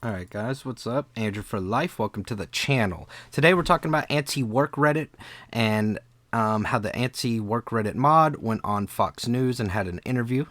Alright guys, what's up? Andrew for Life. Welcome to the channel. Today we're talking about anti-work Reddit and how the anti-work Reddit mod went on Fox News and had an interview.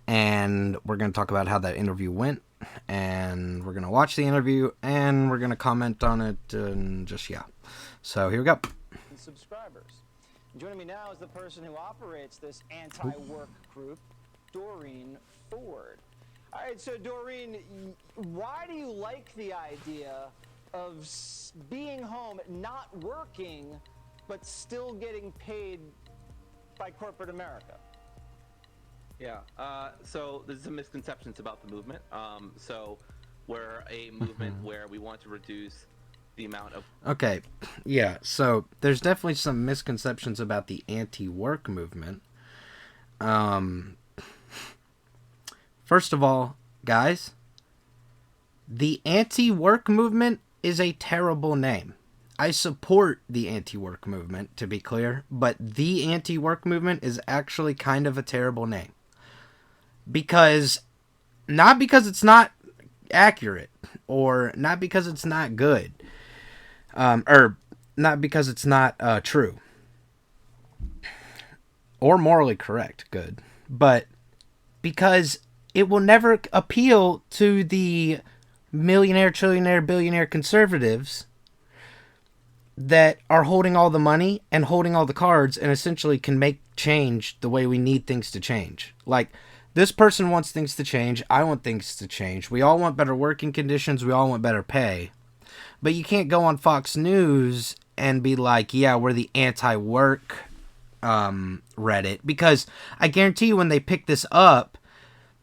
And we're going to talk about how that interview went. And we're going to watch the interview and we're going to comment on it and just, yeah. So here we go. Subscribers. Joining me now is the person who operates this anti-work group, Doreen Ford. All right, so Doreen, why do you like the idea of being home, not working, but still getting paid by corporate America? Yeah, so there's some misconceptions about the movement. So we're a movement where we want to reduce the amount of... Okay, yeah, so there's definitely some misconceptions about the anti-work movement. First of all, guys, the anti-work movement is a terrible name. I support the anti-work movement, to be clear, but the anti-work movement is actually kind of a terrible name. Not because it's not accurate, or not because it's not good, or not because it's not true, or morally correct, good, but because it will never appeal to the millionaire, trillionaire, billionaire conservatives that are holding all the money and holding all the cards and essentially can make change the way we need things to change. Like, this person wants things to change. I want things to change. We all want better working conditions. We all want better pay. But you can't go on Fox News and be like, yeah, we're the anti-work Reddit. Because I guarantee you when they pick this up,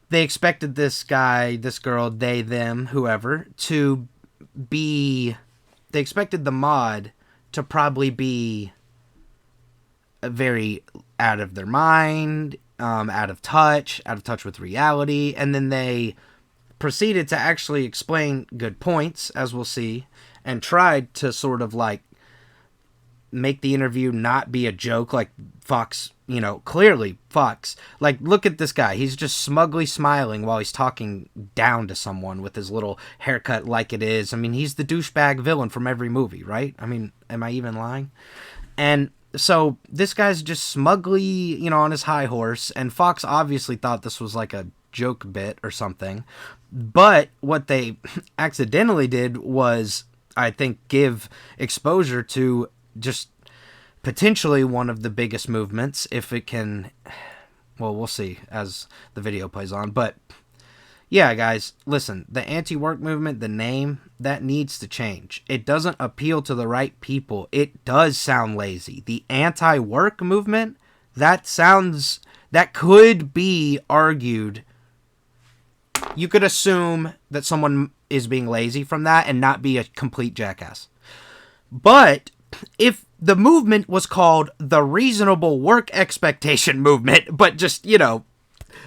they expected this guy, this girl, they, them, whoever, to be... They expected the mod to probably be very out of their mind, out of touch with reality, and then they proceeded to actually explain good points, as we'll see, and tried to sort of like make the interview not be a joke like Fox, clearly Fox. Like, look at this guy. He's just smugly smiling while he's talking down to someone with his little haircut like it is. I mean, he's the douchebag villain from every movie, right? I mean, am I even lying? And so this guy's just smugly, on his high horse, and Fox obviously thought this was like a joke bit or something. But what they accidentally did was, I think, give exposure to just potentially one of the biggest movements, if it can. Well, we'll see as the video plays on. But yeah, guys, listen, the anti-work movement, the name, that needs to change. It doesn't appeal to the right people. It does sound lazy. The anti-work movement, that could be argued. You could assume that someone is being lazy from that and not be a complete jackass. But if the movement was called the Reasonable Work Expectation Movement, but just,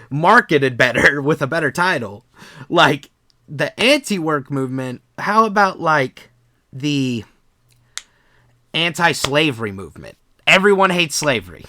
marketed better with a better title, like the anti-work movement, how about like the anti-slavery movement? Everyone hates slavery.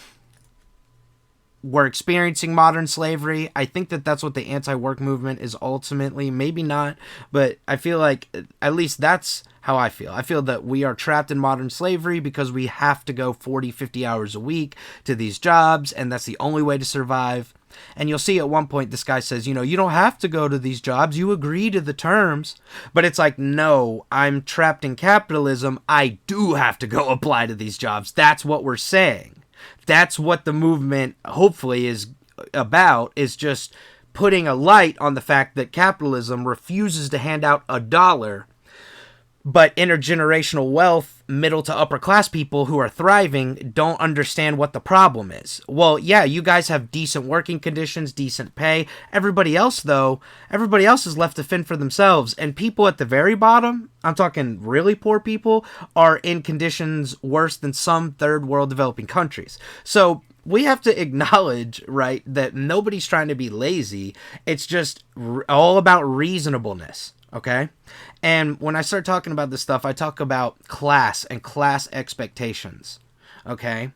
We're experiencing modern slavery. I think that that's what the anti-work movement is ultimately. Maybe not, but I feel like at least that's how I feel. I feel that we are trapped in modern slavery because we have to go 40, 50 hours a week to these jobs, and that's the only way to survive. And you'll see at one point this guy says, you don't have to go to these jobs. You agree to the terms. But it's like, no, I'm trapped in capitalism. I do have to go apply to these jobs. That's what we're saying. That's what the movement hopefully is about, is just putting a light on the fact that capitalism refuses to hand out a dollar, but intergenerational wealth, middle to upper class people who are thriving don't understand what the problem is. Well, yeah, you guys have decent working conditions, decent pay. Everybody else is left to fend for themselves. And people at the very bottom, I'm talking really poor people, are in conditions worse than some third world developing countries. So we have to acknowledge, right, that nobody's trying to be lazy. It's just all about reasonableness. Okay? And when I start talking about this stuff, I talk about class and class expectations. Okay?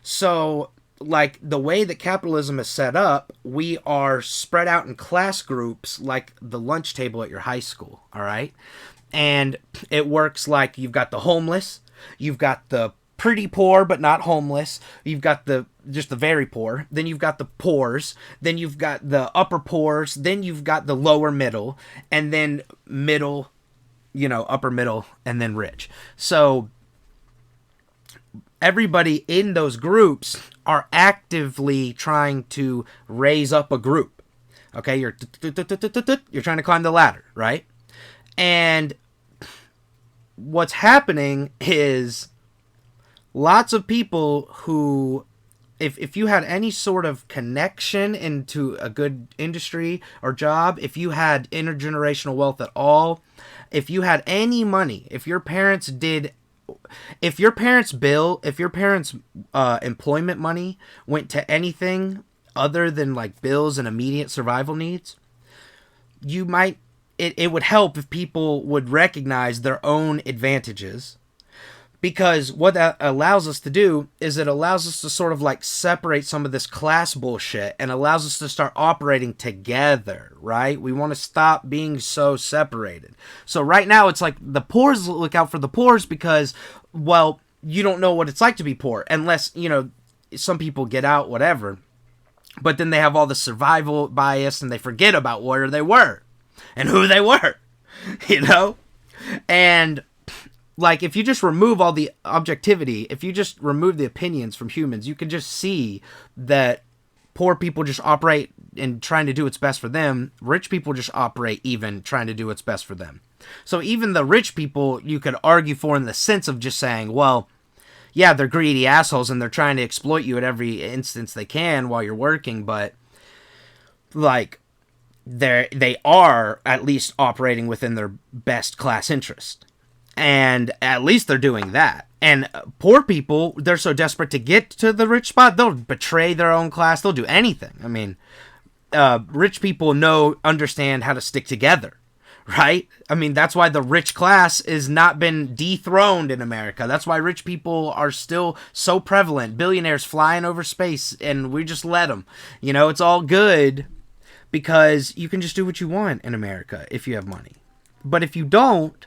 So like the way that capitalism is set up, we are spread out in class groups like the lunch table at your high school, all right? And it works like you've got the homeless, you've got the pretty poor but not homeless, you've got the just the very poor, then you've got the poors, then you've got the upper poors, then you've got the lower middle, and then middle, upper middle, and then rich. So everybody in those groups are actively trying to raise up a group. Okay, you're trying to climb the ladder, right? And what's happening is lots of people who, if you had any sort of connection into a good industry or job, if you had intergenerational wealth at all, if you had any money, if your parents' employment money went to anything other than like bills and immediate survival needs, it would help if people would recognize their own advantages. Because what that allows us to do is it allows us to sort of like separate some of this class bullshit and allows us to start operating together, right? We want to stop being so separated. So right now it's like the poors look out for the poors because, well, you don't know what it's like to be poor unless, some people get out, whatever. But then they have all the survival bias and they forget about where they were and who they were, And like, if you just remove all the objectivity, if you just remove the opinions from humans, you can just see that poor people just operate in trying to do what's best for them. Rich people just operate even trying to do what's best for them. So even the rich people, you could argue for in the sense of just saying, well, yeah, they're greedy assholes and they're trying to exploit you at every instance they can while you're working, but like they are at least operating within their best class interest. And at least they're doing that. And poor people, they're so desperate to get to the rich spot, they'll betray their own class. They'll do anything. I mean, rich people understand how to stick together, right? I mean, that's why the rich class has not been dethroned in America. That's why rich people are still so prevalent. Billionaires flying over space, and we just let them. It's all good because you can just do what you want in America if you have money. But if you don't,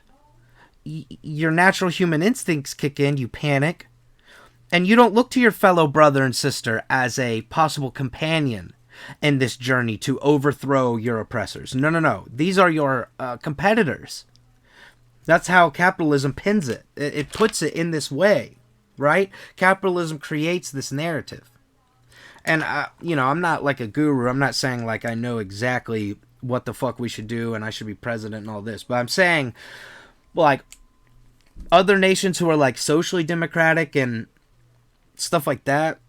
your natural human instincts kick in, you panic, and you don't look to your fellow brother and sister as a possible companion in this journey to overthrow your oppressors. No. These are your competitors. That's how capitalism pins it. It puts it in this way, right? Capitalism creates this narrative. And, I'm not like a guru. I'm not saying like I know exactly what the fuck we should do and I should be president and all this. But I'm saying, like, other nations who are like socially democratic and stuff like that,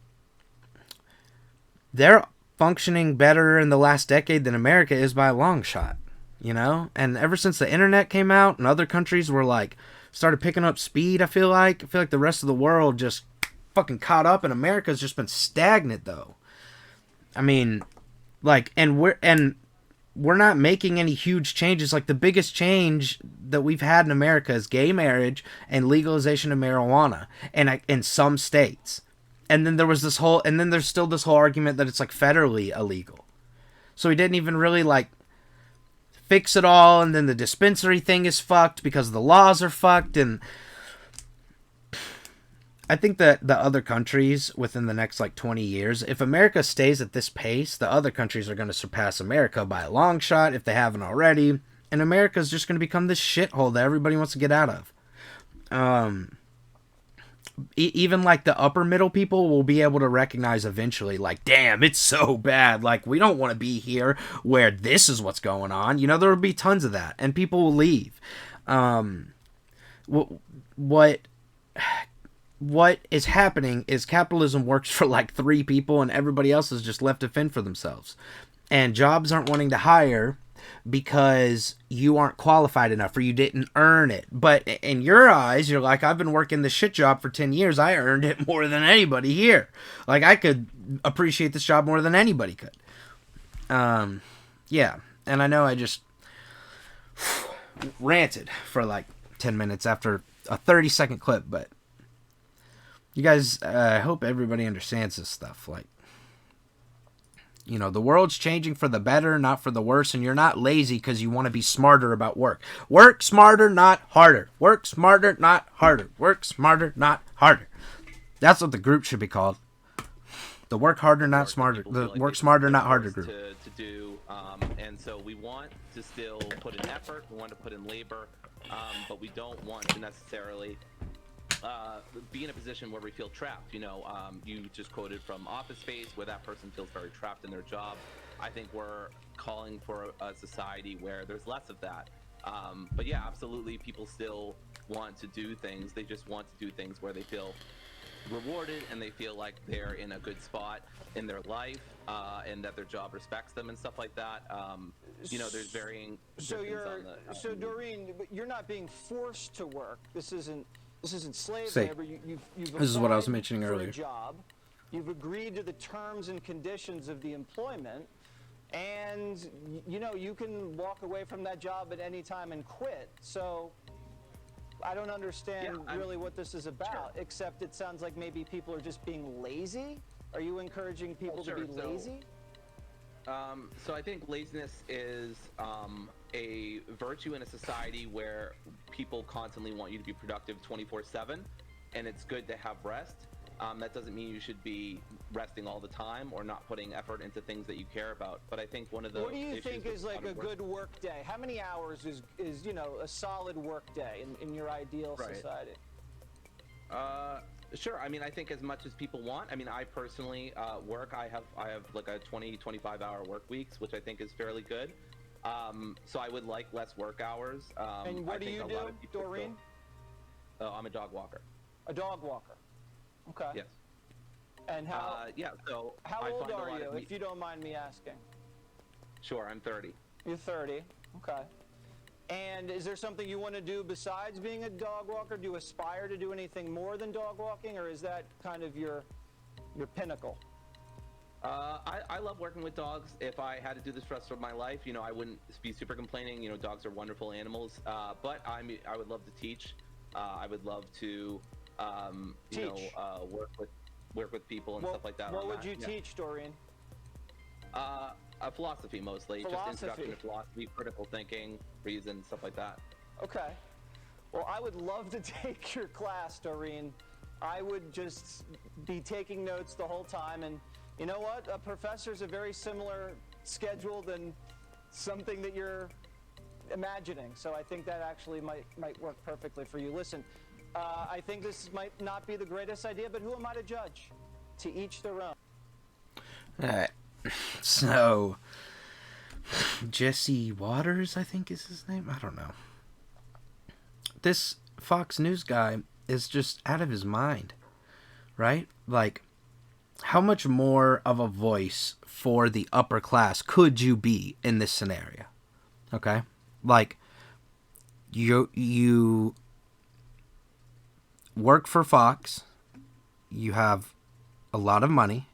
they're functioning better in the last decade than America is by a long shot, And ever since the internet came out and other countries were like started picking up speed, I feel like the rest of the world just fucking caught up, and America's just been stagnant though. I mean, like, and we're not making any huge changes. Like, the biggest change that we've had in America is gay marriage and legalization of marijuana, and in some states. And then there's still this whole argument that it's like federally illegal. So we didn't even really like fix it all, and then the dispensary thing is fucked because the laws are fucked. And I think that the other countries within the next like 20 years, if America stays at this pace, the other countries are going to surpass America by a long shot if they haven't already. And America's just going to become this shithole that everybody wants to get out of. Even like the upper middle people will be able to recognize eventually, like, damn, it's so bad. Like, we don't want to be here where this is what's going on. There will be tons of that, and people will leave. What is happening is capitalism works for like 3 people and everybody else is just left to fend for themselves. And jobs aren't wanting to hire because you aren't qualified enough or you didn't earn it. But in your eyes, you're like, I've been working this shit job for 10 years. I earned it more than anybody here. Like, I could appreciate this job more than anybody could. Yeah. And I know I just ranted for like 10 minutes after a 30-second clip, but You guys, I hope everybody understands this stuff. Like, you know, the world's changing for the better, not for the worse, and you're not lazy because you want to be smarter about work. Work smarter, not harder. Work smarter, not harder. Work smarter, not harder. That's what the group should be called. The work harder, not smarter. The Like work smarter, not harder group. to do, and so we want to still put in effort. We want to put in labor, but we don't want to necessarily be in a position where we feel trapped. You know, you just quoted from Office Space, where that person feels very trapped in their job. I think we're calling for a society where there's less of that. But yeah, absolutely, people still want to do things. They just want to do things where they feel rewarded and they feel like they're in a good spot in their life, and that their job respects them and stuff like that. You know, there's varying. So Doreen, but you're not being forced to work. This isn't slave See, labor. You've this is what I was applied mentioning for earlier. A job. You've agreed to the terms and conditions of the employment, and you know you can walk away from that job at any time and quit. So I don't understand really what this is about, except it sounds like maybe people are just being lazy. Are you encouraging people to be lazy? So I think laziness is a virtue in a society where people constantly want you to be productive 24/7, and it's good to have rest. That doesn't mean you should be resting all the time or not putting effort into things that you care about. But I think one of the what do you think is like a good work day? How many hours is you know a solid work day in your ideal society? Sure. I mean, I think as much as people want. I mean, I personally work. I have like a 20-25 hour work weeks, which I think is fairly good. So I would like less work hours. And what do you do, Doreen? I'm a dog walker. A dog walker. Okay. Yes. And how? So how old are you, if you don't mind me asking? Sure, I'm 30. You're 30. Okay. And is there something you want to do besides being a dog walker? Do you aspire to do anything more than dog walking, or is that kind of your pinnacle? I love working with dogs. If I had to do this for the rest of my life, you know, I wouldn't be super complaining. You know, dogs are wonderful animals. But I would love to teach. I would love to, work with people and stuff like that. What would you teach, Doreen? Philosophy mostly. Just introduction to philosophy, critical thinking, reason, stuff like that. Okay. Well, I would love to take your class, Doreen. I would just be taking notes the whole time, and you know what? A professor's a very similar schedule than something that you're imagining. So I think that actually might work perfectly for you. Listen, I think this might not be the greatest idea, but who am I to judge? To each their own. All right. So, Jesse Waters, I think is his name. I don't know. This Fox News guy is just out of his mind, right? Like, how much more of a voice for the upper class could you be in this scenario? Okay? Like, you work for Fox, you have a lot of money,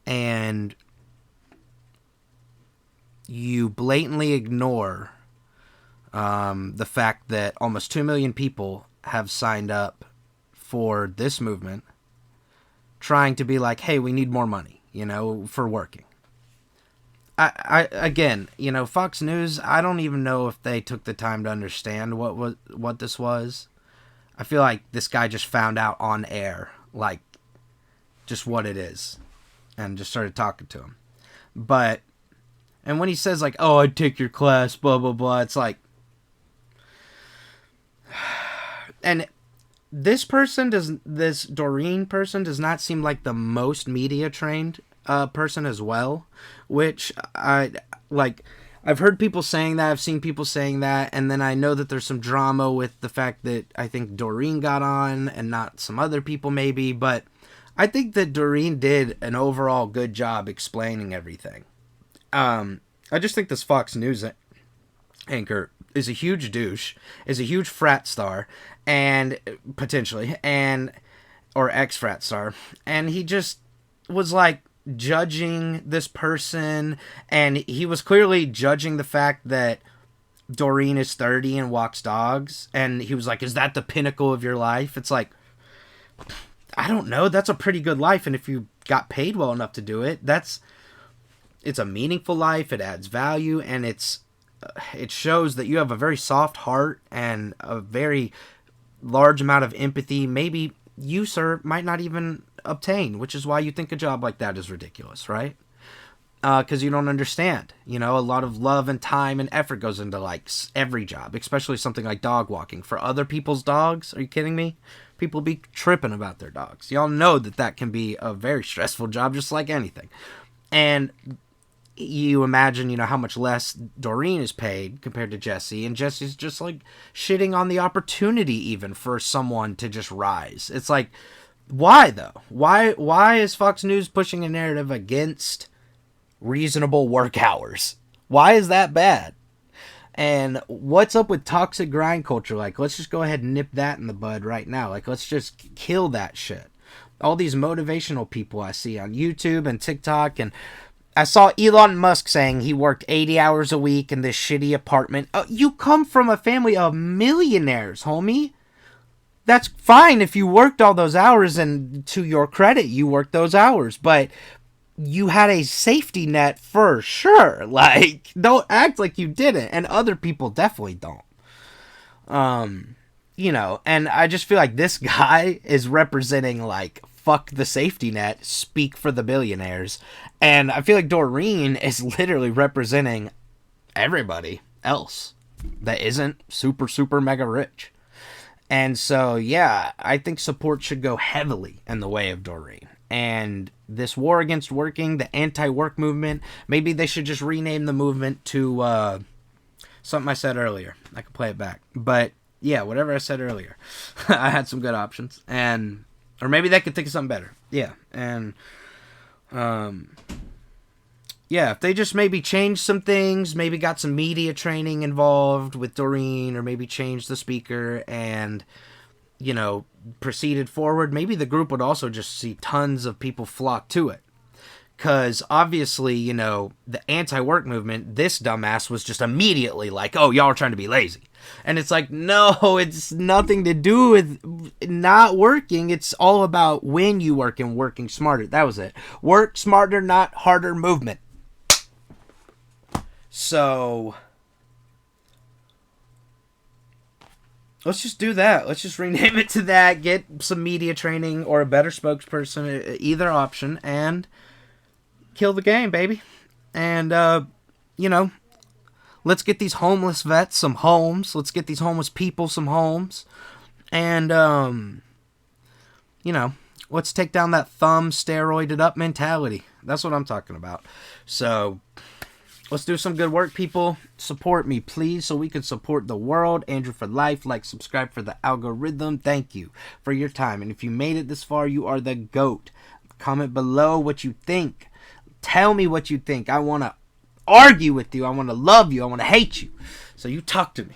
and you blatantly ignore the fact that almost 2 million people have signed up for this movement, trying to be like, hey, we need more money, you know, for working. I again, you know, Fox News, I don't even know if they took the time to understand what this was. I feel like this guy just found out on air, like, just what it is, and just started talking to him. But, and when he says, like, oh, I'd take your class, blah, blah, blah, it's like, and this Doreen person does not seem like the most media trained person as well, which I've heard people saying that, I've seen people saying that, and then I know that there's some drama with the fact that I think Doreen got on and not some other people maybe, but I think that Doreen did an overall good job explaining everything. I just think this Fox News anchor is a huge douche, is a huge frat star, and potentially, or ex-frat star, and he just was like judging this person, and he was clearly judging the fact that Doreen is 30 and walks dogs, and he was like, is that the pinnacle of your life? It's like, I don't know, that's a pretty good life. And if you got paid well enough to do it, it's a meaningful life. It adds value, and it shows that you have a very soft heart and a very large amount of empathy. Maybe you, sir, might not even obtain, which is why you think a job like that is ridiculous, right? Because you don't understand. A lot of love and time and effort goes into like every job, especially something like dog walking. For other people's dogs, are you kidding me? People be tripping about their dogs. Y'all know that can be a very stressful job, just like anything. And you imagine, how much less Doreen is paid compared to Jesse, and Jesse's just like shitting on the opportunity even for someone to just rise. It's like, why though? Why is Fox News pushing a narrative against reasonable work hours? Why is that bad? And what's up with toxic grind culture? Like, let's just go ahead and nip that in the bud right now. Like, let's just kill that shit. All these motivational people I see on YouTube and TikTok, and I saw Elon Musk saying he worked 80 hours a week in this shitty apartment. You come from a family of millionaires, homie. That's fine if you worked all those hours, and to your credit, you worked those hours. But you had a safety net for sure. Like, don't act like you didn't. And other people definitely don't. And I just feel like this guy is representing, like, fuck the safety net, speak for the billionaires. And I feel like Doreen is literally representing everybody else that isn't super, super mega rich. And so, yeah, I think support should go heavily in the way of Doreen. And this war against working, the anti-work movement, maybe they should just rename the movement to something I said earlier. I could play it back. But, yeah, whatever I said earlier. I had some good options. Or maybe they could think of something better. Yeah. And, yeah, if they just maybe change some things, maybe got some media training involved with Doreen, or maybe change the speaker and, proceeded forward, maybe the group would also just see tons of people flock to it. Because obviously, the anti-work movement, this dumbass was just immediately like, oh, y'all are trying to be lazy. And it's like, no, it's nothing to do with not working. It's all about when you work and working smarter. That was it. Work smarter, not harder movement. So let's just do that. Let's just rename it to that. Get some media training or a better spokesperson, either option, and kill the game, baby. And, let's get these homeless vets some homes. Let's get these homeless people some homes. And, let's take down that thumb steroided up mentality. That's what I'm talking about. So let's do some good work, people. Support me, please, so we can support the world. Andrew for life. Like, subscribe for the algorithm. Thank you for your time. And if you made it this far, you are the GOAT. Comment below what you think. Tell me what you think. I want to argue with you. I want to love you. I want to hate you. So you talk to me.